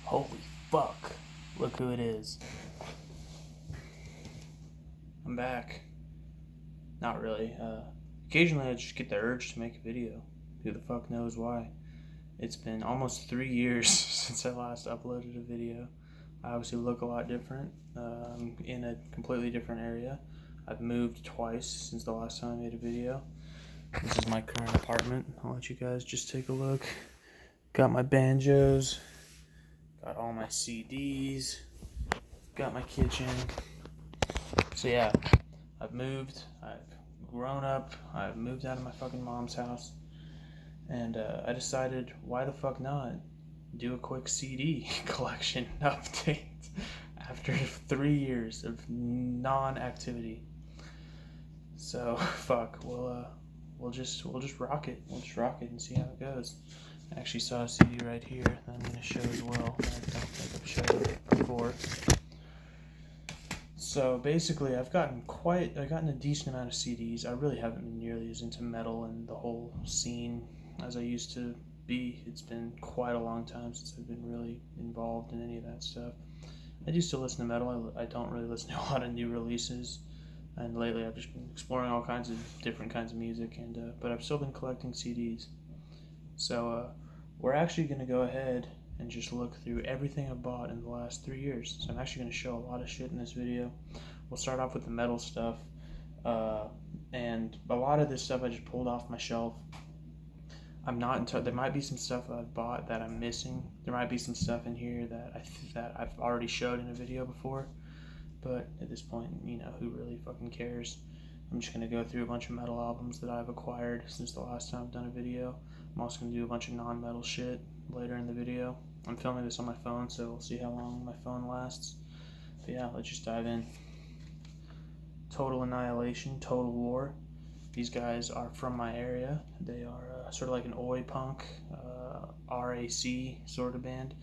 Holy fuck. Look who it is. I'm back. Not really. Occasionally I just get the urge to make a video. Who the fuck knows why? It's been almost 3 years since I last uploaded a video. I obviously look a lot different. I'm in a completely different area. I've moved twice since the last time I made a video. This is my current apartment. I'll let you guys just take a look. Got my banjos. Got all my CDs. Got my kitchen. So yeah, I've moved. I've grown up. I've moved out of my fucking mom's house. And I decided, why the fuck not do a quick CD collection update after 3 years of non-activity. So fuck, we'll just rock it. We'll just rock it and see how it goes. I actually saw a CD right here that I'm going to show as well. I don't think I've showed before. So basically, I've gotten a decent amount of CDs. I really haven't been nearly as into metal and the whole scene as I used to be. It's been quite a long time since I've been really involved in any of that stuff. I do still listen to metal. I don't really listen to a lot of new releases. And lately I've just been exploring all kinds of different kinds of music, but I've still been collecting CDs. So we're actually going to go ahead and just look through everything I've bought in the last 3 years. So I'm actually going to show a lot of shit in this video. We'll start off with the metal stuff. And a lot of this stuff I just pulled off my shelf. There might be some stuff I've bought that I'm missing. There might be some stuff in here that I've already showed in a video before. But at this point, who really fucking cares? I'm just going to go through a bunch of metal albums that I've acquired since the last time I've done a video. I'm also going to do a bunch of non-metal shit later in the video. I'm filming this on my phone, so we'll see how long my phone lasts. But yeah, let's just dive in. Total Annihilation, Total War. These guys are from my area. They are sort of like an oi punk, RAC sort of band,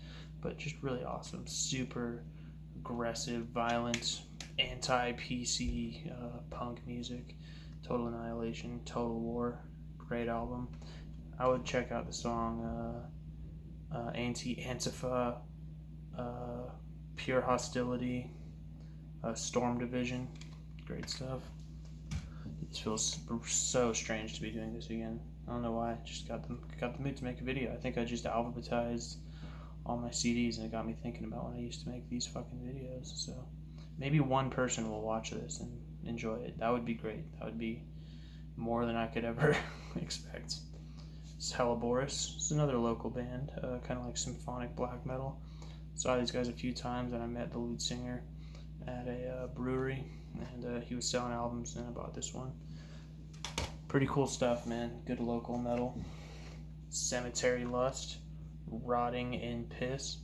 but just really awesome. Super aggressive, violent, anti-PC punk music. Total Annihilation, Total War, great album. I would check out the song Antifa, Pure Hostility, Storm Division, great stuff. It feels so strange to be doing this again. I don't know why. I just got the mood to make a video. I think I just alphabetized all my CDs, and it got me thinking about when I used to make these fucking videos. So maybe one person will watch this and enjoy it. That would be great. That would be more than I could ever expect. It's Helleborus. It's another local band, kind of like symphonic black metal. Saw these guys a few times, and I met the lead singer at a brewery, and he was selling albums, and I bought this one. Pretty cool stuff, man. Good local metal. Cemetery Lust, Rotting in Piss.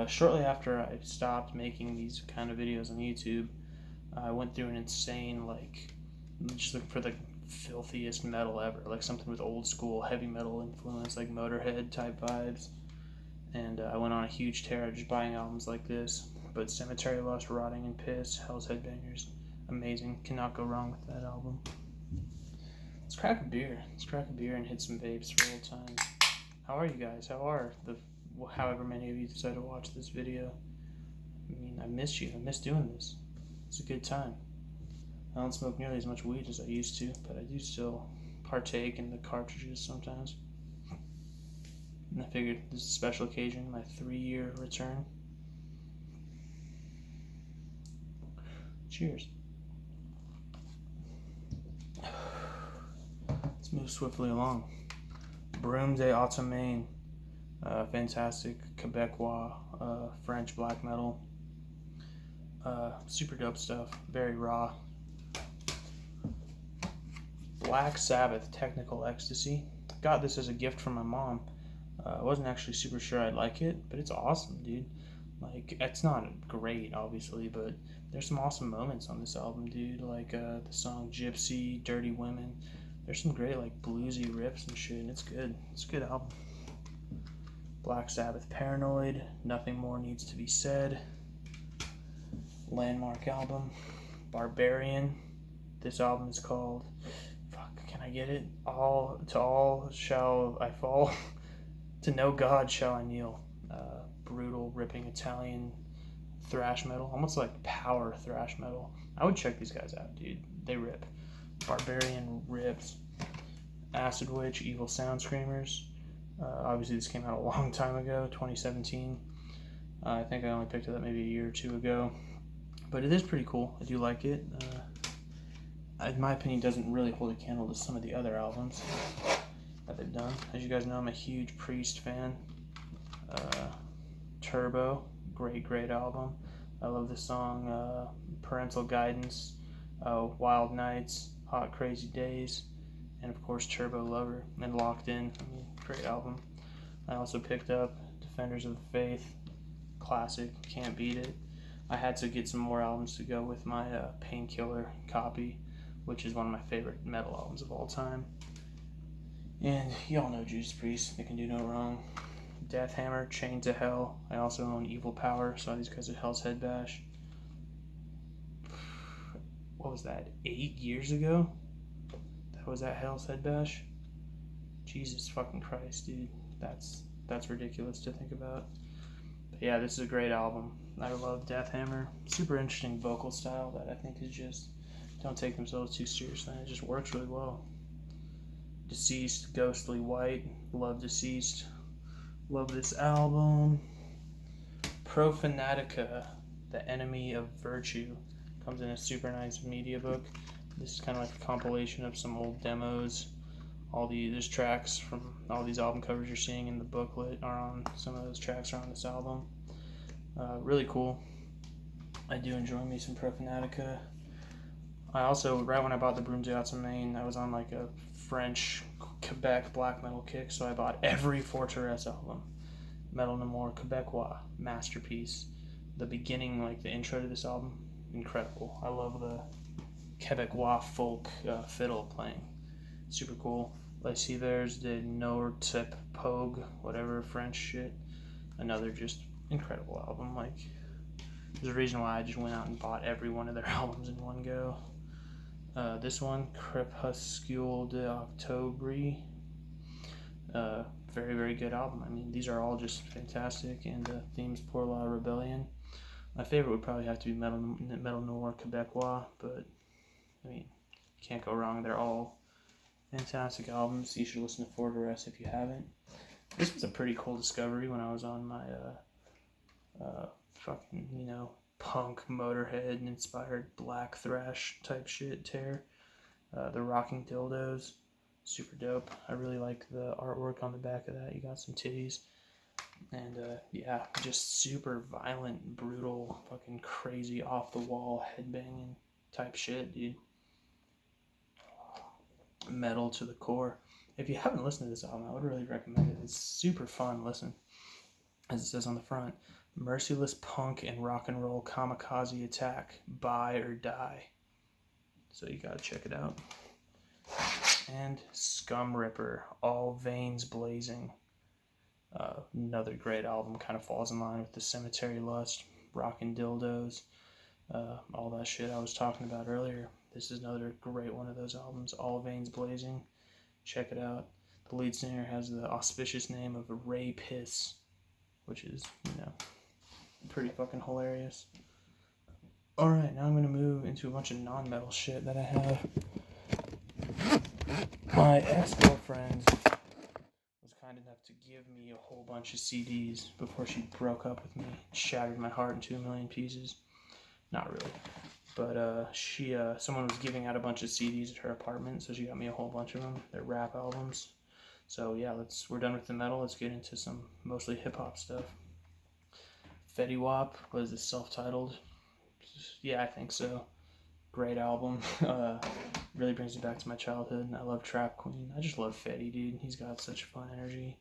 Shortly after I stopped making these kind of videos on YouTube, I went through an insane, just looking for the filthiest metal ever, like something with old school heavy metal influence, like Motorhead type vibes. And I went on a huge tear of just buying albums like this. But Cemetery Lust, Rotting in Piss, Hell's Headbangers, amazing. Cannot go wrong with that album. Let's crack a beer. And hit some vapes for old times. How are you guys? How are however many of you decide to watch this video? I mean, I miss you. I miss doing this. It's a good time. I don't smoke nearly as much weed as I used to, but I do still partake in the cartridges sometimes. And I figured this is a special occasion, my 3-year return. Cheers. Let's move swiftly along. Brume de Automne, fantastic Quebecois, French black metal. Super dope stuff, very raw. Black Sabbath, Technical Ecstasy. Got this as a gift from my mom. I wasn't actually super sure I'd like it, but it's awesome, dude. It's not great, obviously, but there's some awesome moments on this album, dude. The song Gypsy, Dirty Women. There's some great, bluesy riffs and shit, and it's good. It's a good album. Black Sabbath, Paranoid, Nothing More Needs to Be Said. Landmark album. Barbarian. This album is called, can I get it? To all shall I fall, to no God shall I kneel. Brutal ripping Italian thrash metal, almost like power thrash metal. I would check these guys out, dude. They rip. Barbarian rips. Acid Witch, Evil Sound Screamers. Obviously, this came out a long time ago, 2017. I think I only picked it up maybe a year or two ago. But it is pretty cool. I do like it. In my opinion, doesn't really hold a candle to some of the other albums that they've done. As you guys know, I'm a huge Priest fan. Turbo, great album. I love this song. Parental Guidance, Wild Nights, Hot Crazy Days, and of course Turbo Lover, and Locked In. I mean, great album. I also picked up Defenders of the Faith, classic, can't beat it. I had to get some more albums to go with my Painkiller copy, which is one of my favorite metal albums of all time. And y'all know Judas Priest, they can do no wrong. Death Hammer, Chained to Hell. I also own Evil Power, saw these guys at Hell's Head Bash. What was that, 8 years ago? That was at Hell's Head Bash? Jesus fucking Christ, dude. That's ridiculous to think about. But yeah, this is a great album. I love Death Hammer. Super interesting vocal style that I think is just, don't take themselves too seriously. It just works really well. Deceased, Ghostly White. Love Deceased. Love this album. Profanatica, The Enemy of Virtue. Comes in a super nice media book. This is kind of like a compilation of some old demos. There's tracks from all these album covers you're seeing in the booklet are on, some of those tracks are on this album. Really cool. I do enjoy me some Profanatica. I also, right when I bought the Brunziata Main, I was on like a French Quebec black metal kick, so I bought every Fortress album. Metal No More, Quebecois, masterpiece. The beginning, like the intro to this album, incredible. I love the Quebecois folk fiddle playing. Super cool. Les Hivers de Nortep Pogue, whatever French shit. Another just incredible album. Like, there's a reason why I just went out and bought every one of their albums in one go. This one, Crepuscule de Octobre. Very good album. I mean, these are all just fantastic. And Themes pour la Rebellion. My favorite would probably have to be Metal Noir Quebecois, but I mean, you can't go wrong. They're all fantastic albums. You should listen to Fortress if you haven't. This was a pretty cool discovery when I was on my fucking, punk Motorhead inspired black thrash type shit tear. The Rocking Dildos, super dope. I really like the artwork on the back of that. You got some titties. And yeah, just super violent, brutal, fucking crazy, off the wall, headbanging type shit, dude. Metal to the core. If you haven't listened to this album, I would really recommend it. It's super fun listen. As it says on the front, merciless punk and rock and roll kamikaze attack, buy or die. So you gotta check it out. And Scum Ripper, All Veins Blazing. Another great album, kind of falls in line with the Cemetery Lust, Rockin' Dildos, all that shit I was talking about earlier. This is another great one of those albums, All Veins Blazing. Check it out. The lead singer has the auspicious name of Ray Piss, which is, pretty fucking hilarious. Alright, now I'm going to move into a bunch of non-metal shit that I have. My ex-girlfriend was kind enough to give me a whole bunch of CDs before she broke up with me, shattered my heart into a million pieces. Not really. But someone was giving out a bunch of CDs at her apartment, so she got me a whole bunch of them. They're rap albums. So yeah, we're done with the metal. Let's get into some mostly hip-hop stuff. Fetty Wap was the self-titled. Yeah, I think so. Great album. Really brings me back to my childhood. I love Trap Queen. I just love Fetty, dude. He's got such fun energy.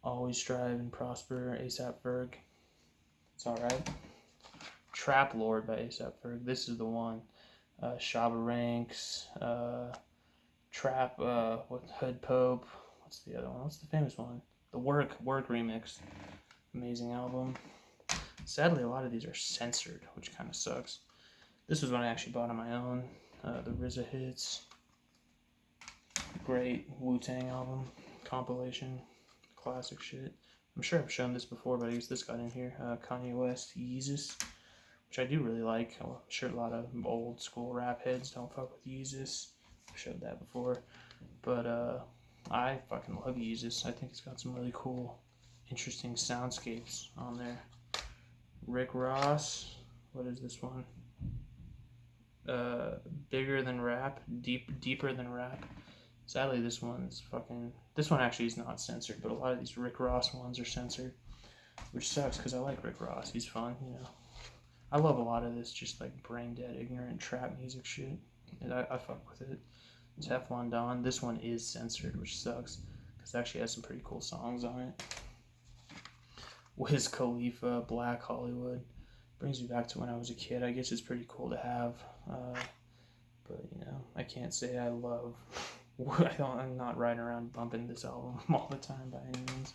Always Strive and Prosper, A$AP Ferg. It's alright. Trap Lord by A$AP Ferg. This is the one. Shabba Ranks. Trap, Hood Pope. What's the other one? What's the famous one? The Work remix. Amazing album. Sadly, a lot of these are censored, which kind of sucks. This was one I actually bought on my own. The RZA Hits. Great Wu-Tang album. Compilation. Classic shit. I'm sure I've shown this before, but I guess this got in here. Kanye West, Yeezus, which I do really like. I'm sure a lot of old school rap heads don't fuck with Yeezus. I've showed that before. But I fucking love Yeezus. I think it's got some really cool, interesting soundscapes on there. Rick Ross, what is this one? Bigger than rap, deeper than rap. Sadly, this one actually is not censored, but a lot of these Rick Ross ones are censored, which sucks because I like Rick Ross. He's fun, you know. I love a lot of this just like brain dead, ignorant trap music shit, and I fuck with it. Teflon Don, this one is censored, which sucks because it actually has some pretty cool songs on it. Wiz Khalifa, Black Hollywood, brings me back to when I was a kid. I guess it's pretty cool to have, but you know, I can't say I love. I'm not riding around bumping this album all the time by any means.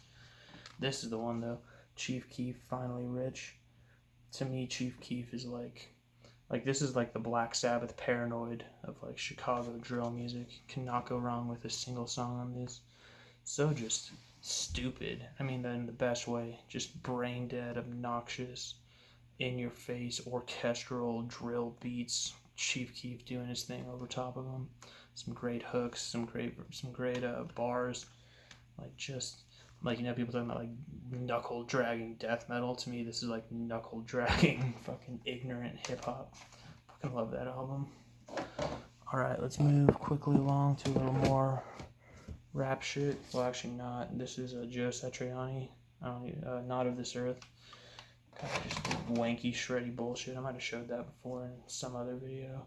This is the one though, Chief Keef, Finally Rich. To me, Chief Keef is like this is like the Black Sabbath Paranoid of like Chicago drill music. Cannot go wrong with a single song on this. So just stupid. I mean that in the best way. Just brain dead, obnoxious, in your face, orchestral drill beats. Chief Keef doing his thing over top of them. Some great hooks, some great bars. Like just like, you know, people talking about like knuckle dragging death metal. To me, this is like knuckle dragging fucking ignorant hip hop. Fucking love that album. All right, let's move quickly along to a little more rap shit. Well, actually not. This is Joe Satriani. Not of This Earth. Kind of just wanky, shreddy bullshit. I might have showed that before in some other video.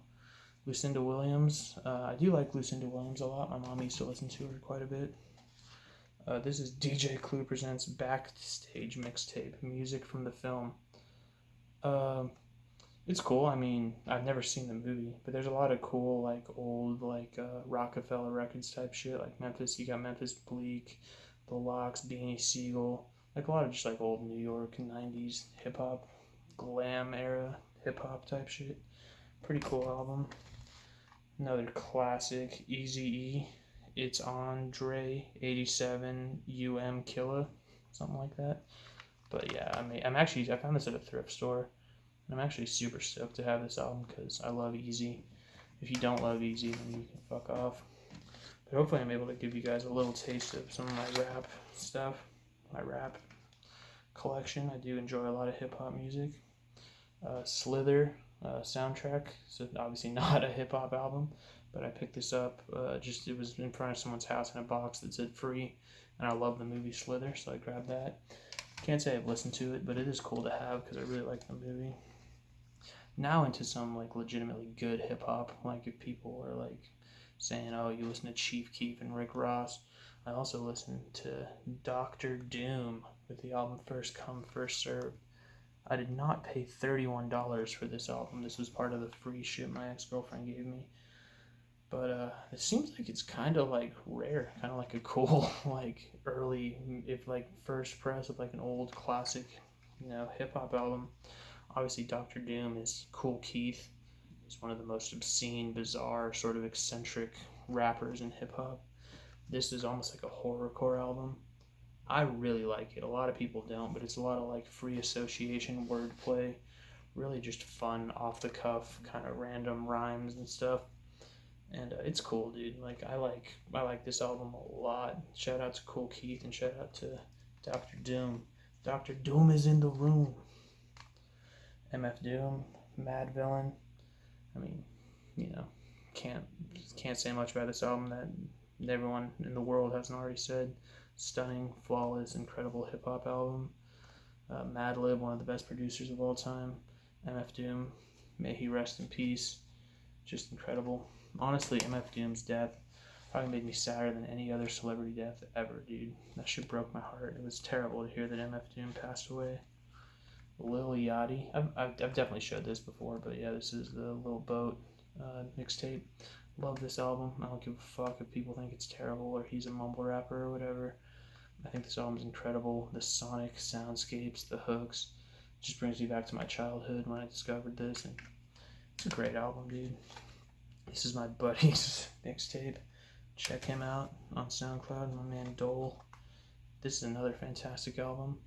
Lucinda Williams. I do like Lucinda Williams a lot. My mom used to listen to her quite a bit. This is DJ Clue Presents Backstage Mixtape, music from the film. It's cool. I mean, I've never seen the movie, but there's a lot of cool, like, old, like, Rockefeller Records type shit, like Memphis. You got Memphis Bleak, The Lox, Beanie Siegel, like a lot of just, like, old New York 90s hip-hop, glam era hip-hop type shit. Pretty cool album. Another classic, Eazy-E. It's Andre 87 Killa, something like that. But yeah, I found this at a thrift store, and I'm actually super stoked to have this album because I love Eazy. If you don't love Eazy, then you can fuck off. But hopefully I'm able to give you guys a little taste of some of my rap stuff, my rap collection. I do enjoy a lot of hip hop music. Slither soundtrack. So obviously not a hip hop album, but I picked this up. It was in front of someone's house in a box that said free, and I love the movie Slither, so I grabbed that. Can't say I've listened to it, but it is cool to have because I really like the movie. Now into some like legitimately good hip hop. Like if people are like saying, "Oh, you listen to Chief Keef and Rick Ross," I also listen to Dr. Doom with the album First Come First Serve. I did not pay $31 for this album. This was part of the free shit my ex-girlfriend gave me. But it seems like it's kind of like rare, kind of like a cool, like early, if like first press of like an old classic, you know, hip hop album. Obviously, Dr. Doom is Cool Keith. He's one of the most obscene, bizarre, sort of eccentric rappers in hip hop. This is almost like a horrorcore album. I really like it. A lot of people don't, but it's a lot of like free association, wordplay, really just fun, off the cuff, kind of random rhymes and stuff. And it's cool, dude. Like I like this album a lot. Shout out to Cool Keith and shout out to Dr. Doom. Dr. Doom is in the room. MF Doom, Mad Villain. I mean, you know, can't say much about this album that everyone in the world hasn't already said. Stunning, flawless, incredible hip hop album. Madlib, one of the best producers of all time. MF Doom, may he rest in peace. Just incredible. Honestly, MF Doom's death probably made me sadder than any other celebrity death ever, dude. That shit broke my heart. It was terrible to hear that MF Doom passed away. Lil Yachty. I've definitely showed this before, but yeah, this is the Lil Boat mixtape. Love this album. I don't give a fuck if people think it's terrible or he's a mumble rapper or whatever. I think this album's incredible. The sonic soundscapes, the hooks, just brings me back to my childhood when I discovered this, and it's a great album, dude. This is my buddy's mixtape. Check him out on SoundCloud, my man Dole. This is another fantastic album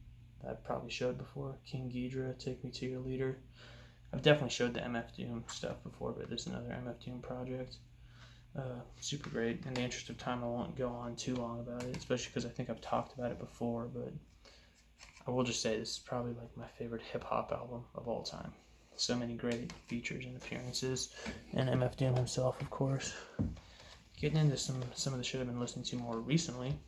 that I've probably showed before. King Ghidra, Take Me to Your Leader. I've definitely showed the MF Doom stuff before, but this is another MF Doom project. Super great. In the interest of time, I won't go on too long about it, especially because I think I've talked about it before, but I will just say this is probably like my favorite hip-hop album of all time. So many great features and appearances, and MF Doom himself, of course. Getting into some of the shit I've been listening to more recently.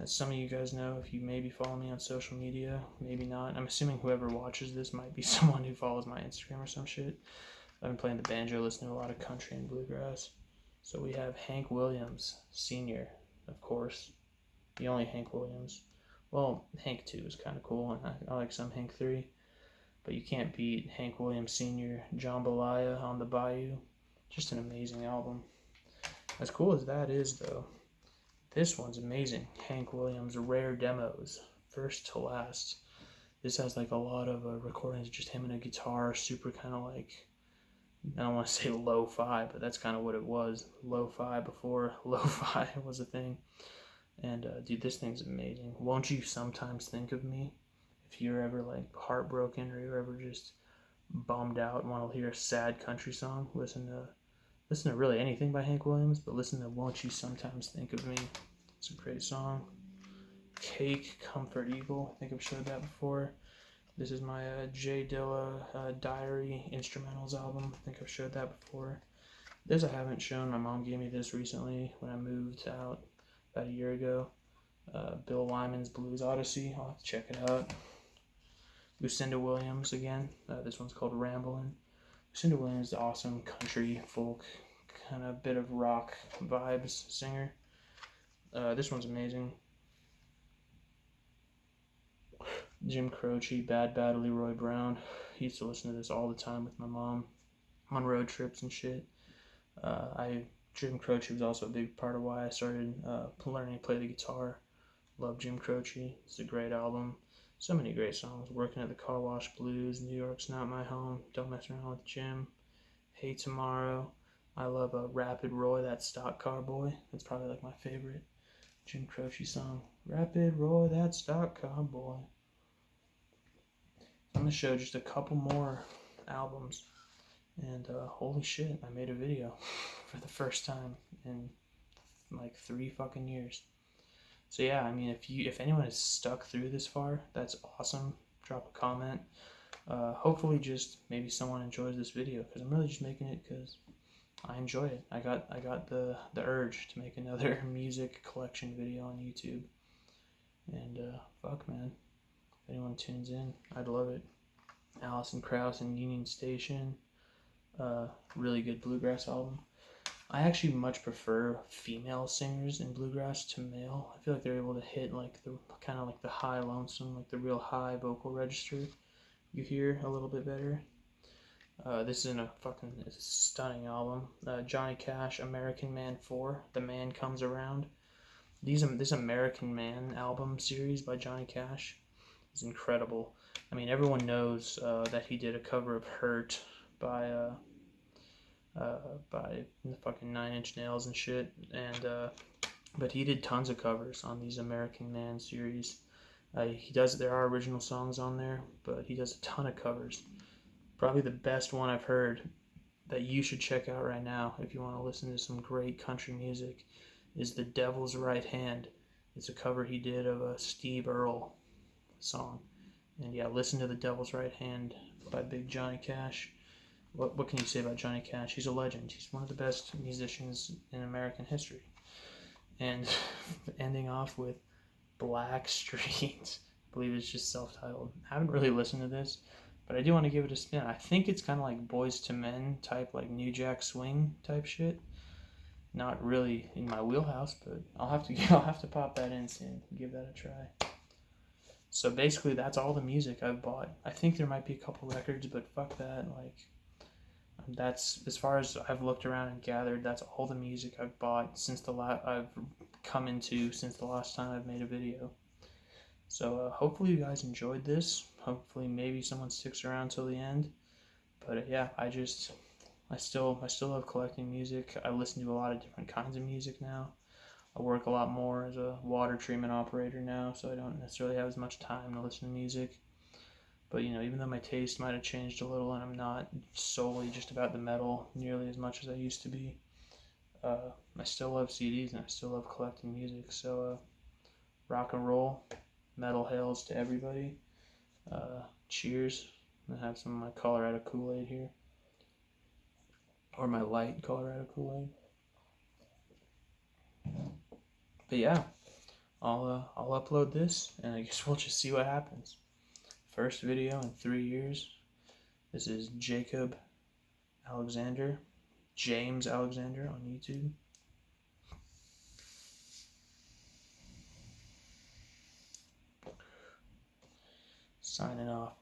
As some of you guys know, if you maybe follow me on social media, maybe not. I'm assuming whoever watches this might be someone who follows my Instagram or some shit. I've been playing the banjo, listening to a lot of country and bluegrass. So we have Hank Williams, Sr., of course. The only Hank Williams. Well, Hank 2 is kind of cool, and I like some Hank 3. But you can't beat Hank Williams Sr., Jambalaya on the Bayou. Just an amazing album. As cool as that is, though, this one's amazing. Hank Williams Rare Demos, first to last. This has like a lot of recordings of just him and a guitar, super kind of like, I don't want to say lo-fi, but that's kind of what it was. Lo-fi before lo-fi was a thing. And dude, this thing's amazing. Won't You Sometimes Think of Me? If you're ever like heartbroken or you're ever just bummed out and want to hear a sad country song, listen to really anything by Hank Williams, but listen to Won't You Sometimes Think of Me. It's a great song. Cake, Comfort Eagle. I think I've showed that before. This is my J Dilla Diary Instrumentals album. I think I've showed that before. This I haven't shown. My mom gave me this recently when I moved out about a year ago. Bill Lyman's Blues Odyssey. I'll have to check it out. Lucinda Williams again. This one's called Ramblin. Lucinda Williams is an awesome country, folk, kind of bit of rock vibes singer. This one's amazing. Jim Croce, Bad Bad Leroy Brown. I used to listen to this all the time with my mom on road trips and shit. Jim Croce was also a big part of why I started learning to play the guitar. Love Jim Croce. It's a great album. So many great songs. Working at the Car Wash Blues, New York's Not My Home, Don't Mess Around with Jim, Hey Tomorrow. I love Rapid Roy, that stock car boy. That's probably like my favorite Jim Croce song. Rapid Roy, that stock car boy. I'm going to show just a couple more albums. And holy shit, I made a video for the first time in like 3 fucking years. So yeah, I mean, if anyone is stuck through this far, that's awesome. Drop a comment. Hopefully just maybe someone enjoys this video, because I'm really just making it because I enjoy it. I got the urge to make another music collection video on YouTube. And fuck, man. If anyone tunes in, I'd love it. Alison Krauss and Union Station. Really good bluegrass album. I actually much prefer female singers in bluegrass to male. I feel like they're able to hit like the kind of like the high lonesome, like the real high vocal register you hear a little bit better. This is it's a stunning album. Johnny Cash, American Man 4, The Man Comes Around. This American Man album series by Johnny Cash is incredible. I mean, everyone knows that he did a cover of Hurt by the fucking 9 Inch Nails and shit, and but he did tons of covers on these American Man series. There are original songs on there, but he does a ton of covers. Probably the best one I've heard that you should check out right now if you want to listen to some great country music is The Devil's Right Hand. It's a cover he did of a Steve Earle song. And yeah, listen to The Devil's Right Hand by Big Johnny Cash. What can you say about Johnny Cash? He's a legend. He's one of the best musicians in American history. And ending off with Black Street. I believe it's just self-titled. I haven't really listened to this, but I do want to give it a spin. I think it's kind of like Boys to Men type, like New Jack Swing type shit. Not really in my wheelhouse, but I'll have to pop that in soon and give that a try. So basically, that's all the music I've bought. I think there might be a couple records, but fuck that. Like, that's as far as I've looked around and gathered. That's all the music I've bought since I've come into since the last time I've made a video. So hopefully you guys enjoyed this. Hopefully maybe someone sticks around till the end. But yeah, I still love collecting music. I listen to a lot of different kinds of music now. I work a lot more as a water treatment operator now, so I don't necessarily have as much time to listen to music. But, even though my taste might have changed a little and I'm not solely just about the metal nearly as much as I used to be, I still love CDs and I still love collecting music. So, rock and roll, metal hails to everybody. Cheers. I have some of my Colorado Kool-Aid here. Or my light Colorado Kool-Aid. But yeah, I'll upload this and I guess we'll just see what happens. First video in 3 years. This is James Alexander on YouTube. Signing off.